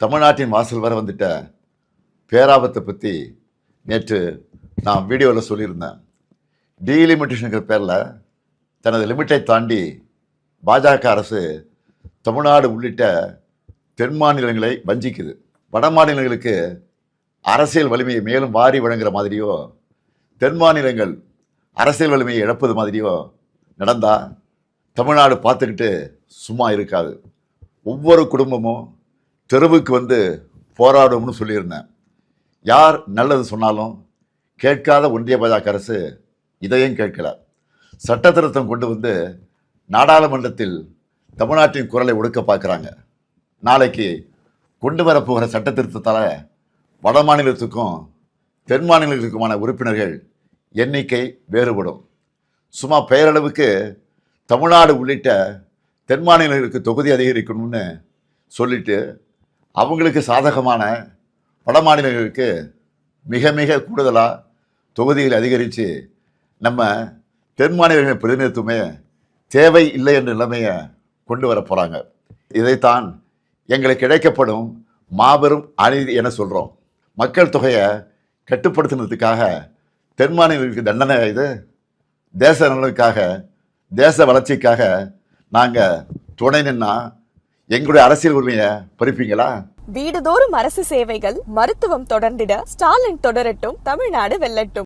தமிழ்நாட்டின் வாசல் வர வந்துட்ட பேராபத்தை பற்றி நேற்று நான் வீடியோவில் சொல்லியிருந்தேன். டீலிமிட்டேஷனுங்கிற பேரில் தனது லிமிட்டை தாண்டி பாஜக அரசு தமிழ்நாடு உள்ளிட்ட தென் மாநிலங்களை வஞ்சிக்குது. வட மாநிலங்களுக்கு அரசியல் வலிமையை மேலும் வாரி வழங்குற மாதிரியோ, தென் மாநிலங்கள் அரசியல் வலிமையை இழப்பது மாதிரியோ நடந்தால் தமிழ்நாடு பார்த்துக்கிட்டு சும்மா இருக்காது. ஒவ்வொரு குடும்பமும் தெருவுக்கு வந்து போராடும்னு சொல்லியிருந்தேன். யார் நல்லது சொன்னாலும் கேட்காத ஒன்றிய பாஜக அரசு இதையும் கேட்கல. சட்ட திருத்தம் கொண்டு வந்து நாடாளுமன்றத்தில் தமிழ்நாட்டின் குரலை ஒடுக்க பார்க்குறாங்க. நாளைக்கு கொண்டு வரப்போகிற சட்ட திருத்தத்தால் வட மாநிலத்துக்கும் தென் மாநிலத்துக்குமான உறுப்பினர்கள் எண்ணிக்கை வேறுபடும். சும்மா பெயரளவுக்கு தமிழ்நாடு உள்ளிட்ட தென் மாநிலங்களுக்கு தொகுதி அதிகரிக்கணும்னு சொல்லிட்டு அவங்களுக்கு சாதகமான வட மாநிலங்களுக்கு மிக மிக கூடுதலாக தொகுதிகளை அதிகரித்து நம்ம தென் மாநிலங்களின் பிரதிநிதித்துவமே தேவை இல்லை என்ற நிலைமையை கொண்டு வர போகிறாங்க. இதைத்தான் எங்களுக்கு கிடைக்கப்படும் மாபெரும் அநீதி என சொல்கிறோம். மக்கள் தொகையை கட்டுப்படுத்தினதுக்காக தென் மாநிலங்களுக்கு தண்டனை இது. தேச நலனுக்காக, தேச வளர்ச்சிக்காக நாங்கள் துணை நின்னா எங்களுடைய அரசியல் உரிமையை பறிப்பீங்களா? வீடுதோறும் அரசு சேவைகள், மருத்துவம் தொடர்ந்திட ஸ்டாலின் தொடரட்டும், தமிழ்நாடு வெல்லட்டும்.